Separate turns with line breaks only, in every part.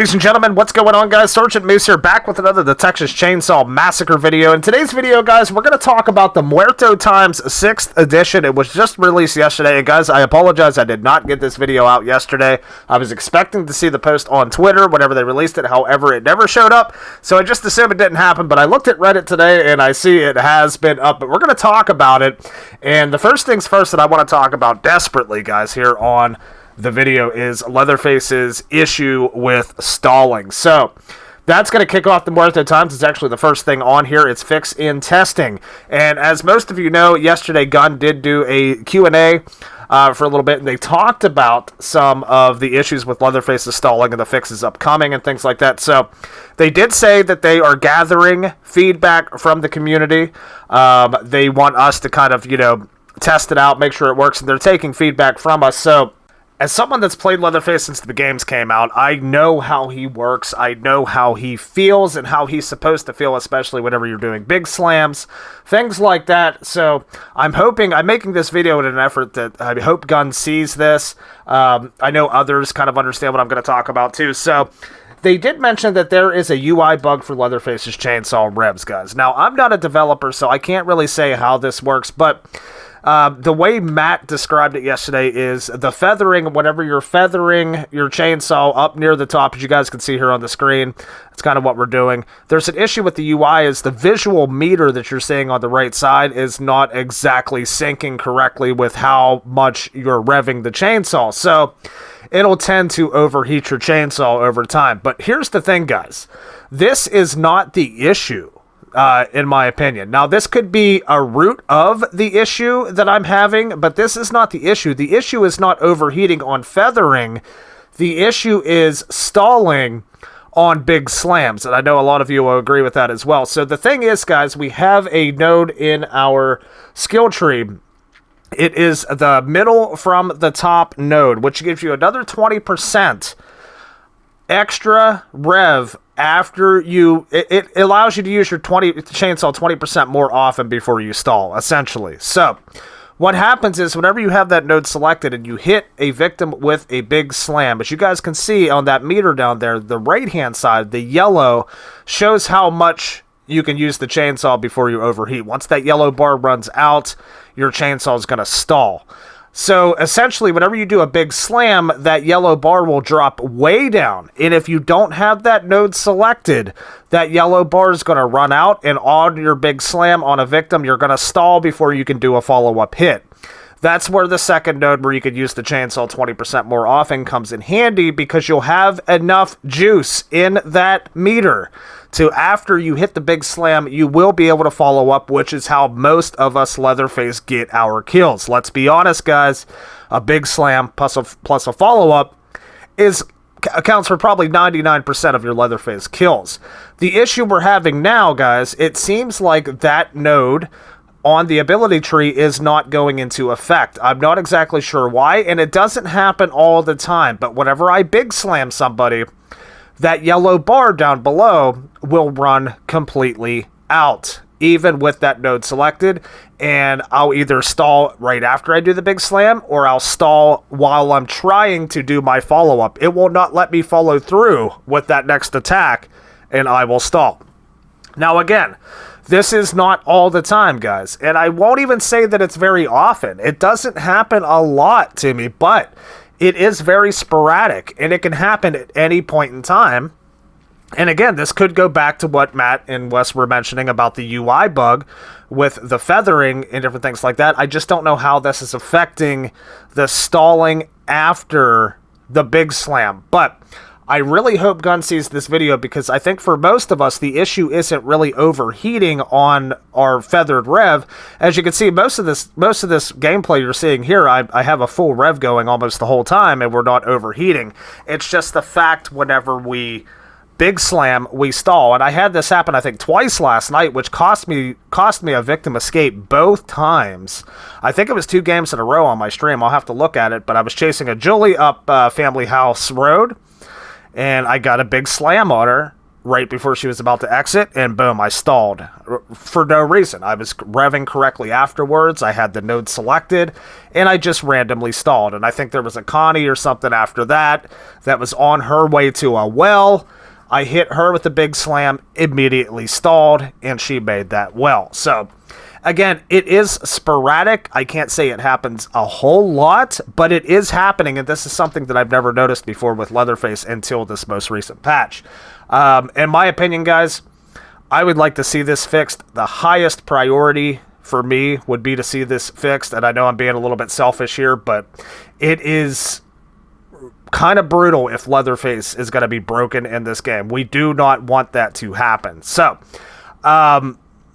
Ladies and gentlemen, what's going on, guys? Sergeant Moose here, back with another The Texas Chainsaw Massacre video. In today's video, guys, we're going to talk about the Muerto Times 6th edition. It was just released yesterday, and guys, I apologize, I did not get this video out yesterday. I was expecting to see the post on Twitter whenever they released it, however, it never showed up, so I just assumed it didn't happen, but I looked at Reddit today, and I see it has been up, but we're going to talk about it, and the first things first that I want to talk about desperately, guys, here on the video is Leatherface's issue with stalling. So that's going to kick off the Muerto Times. It's actually the first thing on here. It's fix in testing. And as most of you know, yesterday Gunn did do a Q&A for a little bit, and they talked about some of the issues with Leatherface's stalling and the fixes upcoming and things like that. So they did say that they are gathering feedback from the community. They want us to kind of, test it out, make sure it works, and they're taking feedback from us. So as someone that's played Leatherface since the games came out, I know how he works, I know how he feels, and how he's supposed to feel, especially whenever you're doing big slams, things like that. So I'm making this video in an effort that I hope Gunn sees this. I know others kind of understand what I'm going to talk about too. So they did mention that there is a UI bug for Leatherface's chainsaw revs, guys. Now, I'm not a developer, so I can't really say how this works, but the way Matt described it yesterday is the feathering, whenever you're feathering your chainsaw up near the top, as you guys can see here on the screen, it's kind of what we're doing. There's an issue with the UI is the visual meter that you're seeing on the right side is not exactly syncing correctly with how much you're revving the chainsaw. So it'll tend to overheat your chainsaw over time. But here's the thing, guys. This is not the issue. In my opinion. Now, this could be a root of the issue that I'm having, but this is not the issue. The issue is not overheating on feathering. The issue is stalling on big slams, and I know a lot of you will agree with that as well. So the thing is, guys, we have a node in our skill tree. It is the middle from the top node, which gives you another 20% extra rev after it allows you to use your chainsaw 20% more often before you stall, essentially. So what happens is whenever you have that node selected and you hit a victim with a big slam, as you guys can see on that meter down there, the right hand side, the yellow, shows how much you can use the chainsaw before you overheat. Once that yellow bar runs out, your chainsaw is going to stall. So essentially, whenever you do a big slam, that yellow bar will drop way down. And if you don't have that node selected, that yellow bar is going to run out, and on your big slam on a victim, you're going to stall before you can do a follow-up hit. That's where the second node, where you could use the chainsaw 20% more often, comes in handy, because you'll have enough juice in that meter to, after you hit the big slam, you will be able to follow up, which is how most of us Leatherface get our kills. Let's be honest, guys. A big slam plus a follow-up accounts for probably 99% of your Leatherface kills. The issue we're having now, guys, it seems like that node on the ability tree is not going into effect. I'm not exactly sure why, and it doesn't happen all the time, but whenever I big slam somebody, that yellow bar down below will run completely out, even with that node selected, and I'll either stall right after I do the big slam, or I'll stall while I'm trying to do my follow-up. It will not let me follow through with that next attack, and I will stall. Now again, this is not all the time, guys, and I won't even say that it's very often. It doesn't happen a lot to me, but it is very sporadic, and it can happen at any point in time. And again, this could go back to what Matt and Wes were mentioning about the UI bug with the feathering and different things like that. I just don't know how this is affecting the stalling after the big slam. But I really hope Gunn sees this video, because I think for most of us, the issue isn't really overheating on our feathered rev. As you can see, most of this gameplay you're seeing here, I have a full rev going almost the whole time, and we're not overheating. It's just the fact whenever we big slam, we stall. And I had this happen, I think, twice last night, which cost me a victim escape both times. I think it was 2 games in a row on my stream. I'll have to look at it, but I was chasing a Julie up Family House Road, and I got a big slam on her, right before she was about to exit, and boom, I stalled for no reason. I was revving correctly afterwards. I had the node selected, and I just randomly stalled. And I think there was a Connie or something after that was on her way to a well. I hit her with a big slam, immediately stalled, and she made that well. So, again, it is sporadic. I can't say it happens a whole lot, but it is happening, and this is something that I've never noticed before with Leatherface until this most recent patch. In my opinion, guys, I would like to see this fixed. The highest priority for me would be to see this fixed, and I know I'm being a little bit selfish here, but it is kind of brutal if Leatherface is going to be broken in this game. We do not want that to happen. So,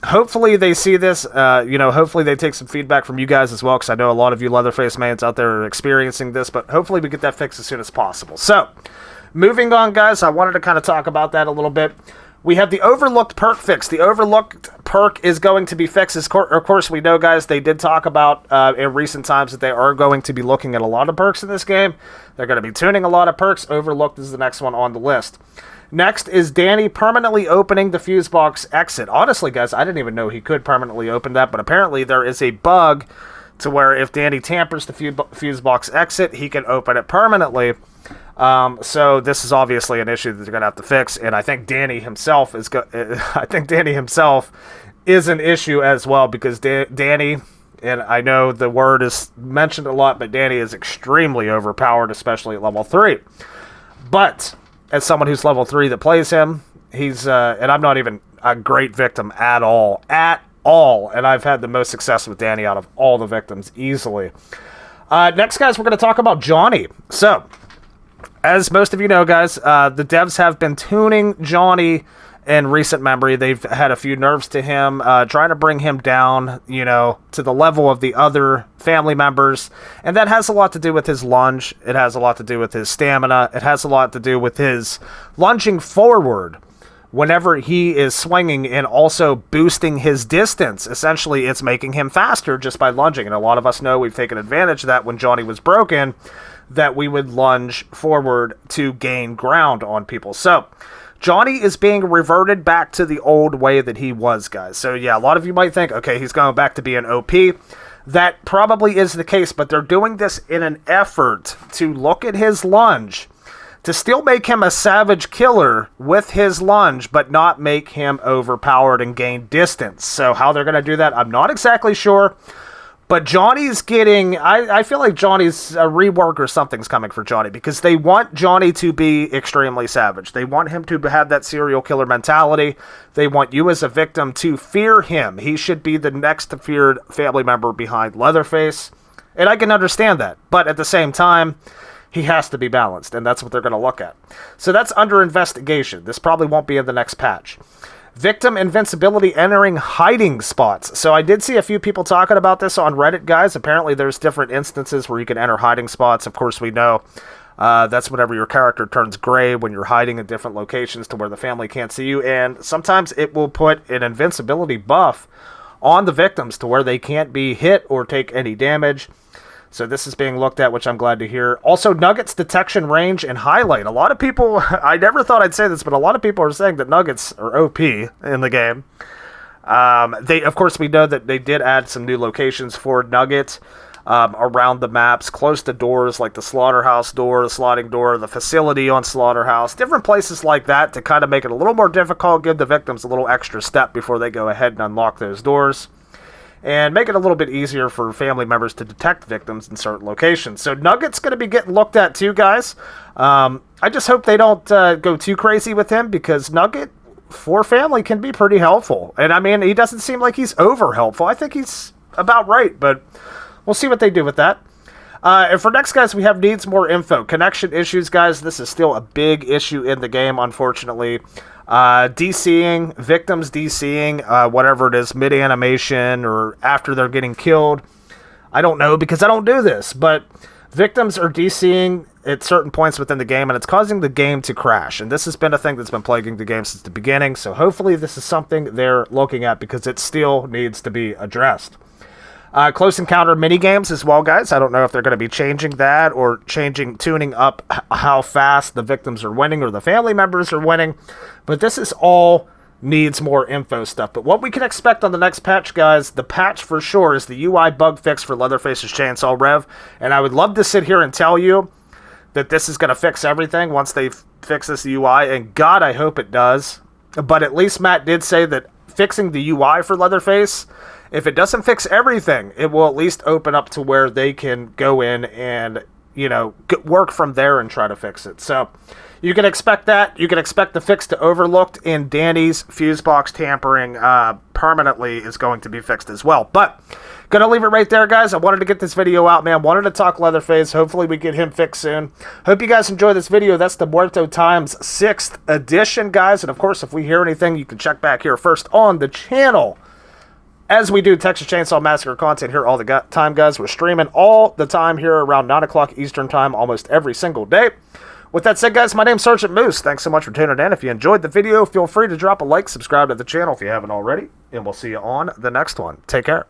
hopefully they see this, hopefully they take some feedback from you guys as well, because I know a lot of you Leatherface mans out there are experiencing this, but hopefully we get that fixed as soon as possible. So, moving on, guys, I wanted to kind of talk about that a little bit. We have the Overlooked perk fix. The Overlooked perk is going to be fixed. Of course, we know, guys, they did talk about in recent times that they are going to be looking at a lot of perks in this game. They're going to be tuning a lot of perks. Overlooked is the next one on the list. Next is Danny permanently opening the fuse box exit. Honestly, guys, I didn't even know he could permanently open that, but apparently there is a bug to where if Danny tampers the fuse box exit, he can open it permanently. So this is obviously an issue that they're going to have to fix, and I think Danny himself is an issue as well, because Danny, and I know the word is mentioned a lot, but Danny is extremely overpowered, especially at level 3. But as someone who's level 3 that plays him, he's and I'm not even a great victim at all, and I've had the most success with Danny out of all the victims easily. Next, guys, we're going to talk about Johnny. So, as most of you know, guys, the devs have been tuning Johnny in recent memory. They've had a few nerfs to him, trying to bring him down, to the level of the other family members. And that has a lot to do with his lunge. It has a lot to do with his stamina. It has a lot to do with his lunging forward whenever he is swinging, and also boosting his distance. Essentially, it's making him faster just by lunging. And a lot of us know we've taken advantage of that when Johnny was broken, that we would lunge forward to gain ground on people. So, Johnny is being reverted back to the old way that he was, guys. So, yeah, a lot of you might think, okay, he's going back to being OP. That probably is the case, but they're doing this in an effort to look at his lunge, to still make him a savage killer with his lunge, but not make him overpowered and gain distance. So how they're going to do that, I'm not exactly sure. But Johnny's getting, I feel like Johnny's a rework or something's coming for Johnny, because they want Johnny to be extremely savage. They want him to have that serial killer mentality. They want you as a victim to fear him. He should be the next feared family member behind Leatherface. And I can understand that. But at the same time, he has to be balanced, and that's what they're going to look at. So that's under investigation. This probably won't be in the next patch. Victim invincibility entering hiding spots. So I did see a few people talking about this on Reddit, guys. Apparently there's different instances where you can enter hiding spots. Of course, we know that's whenever your character turns gray, when you're hiding in different locations to where the family can't see you. And sometimes it will put an invincibility buff on the victims to where they can't be hit or take any damage. So this is being looked at, which I'm glad to hear. Also, Nuggets detection range and highlight. A lot of people, I never thought I'd say this, but a lot of people are saying that Nuggets are OP in the game. Of course, we know that they did add some new locations for Nugget around the maps, close to doors like the Slaughterhouse door, the sliding door, the facility on Slaughterhouse, different places like that to kind of make it a little more difficult, give the victims a little extra step before they go ahead and unlock those doors, and make it a little bit easier for family members to detect victims in certain locations. So Nugget's going to be getting looked at too, guys. I just hope they don't go too crazy with him, because Nugget for family can be pretty helpful. And I mean, he doesn't seem like he's over helpful. I think he's about right, but we'll see what they do with that. And for next, guys, we have needs more info. Connection issues, guys. This is still a big issue in the game, unfortunately. DCing, victims DCing, whatever it is, mid-animation or after they're getting killed. I don't know, because I don't do this, but victims are DCing at certain points within the game, and it's causing the game to crash. And this has been a thing that's been plaguing the game since the beginning, so hopefully this is something they're looking at, because it still needs to be addressed. Close encounter mini games as well, guys. I don't know if they're going to be changing that or tuning up how fast the victims are winning or the family members are winning. But this is all needs more info stuff. But what we can expect on the next patch, guys, the patch for sure is the UI bug fix for Leatherface's Chainsaw Rev. And I would love to sit here and tell you that this is going to fix everything once they fix this UI. And God, I hope it does. But at least Matt did say that fixing the UI for Leatherface, if it doesn't fix everything, it will at least open up to where they can go in and, you know, work from there and try to fix it. So you can expect that. You can expect the fix to Overlooked and Danny's fuse box tampering permanently is going to be fixed as well. But gonna leave it right there, guys. I wanted to get this video out, man. Wanted to talk Leatherface. Hopefully we get him fixed soon. Hope you guys enjoy this video. That's the Muerto Times 6th edition, guys. And of course, if we hear anything, you can check back here first on the channel. As we do Texas Chainsaw Massacre content here all the time, guys. We're streaming all the time here around 9 o'clock Eastern time almost every single day. With that said, guys, my name's Sergeant Moose. Thanks so much for tuning in. If you enjoyed the video, feel free to drop a like, subscribe to the channel if you haven't already, and we'll see you on the next one. Take care.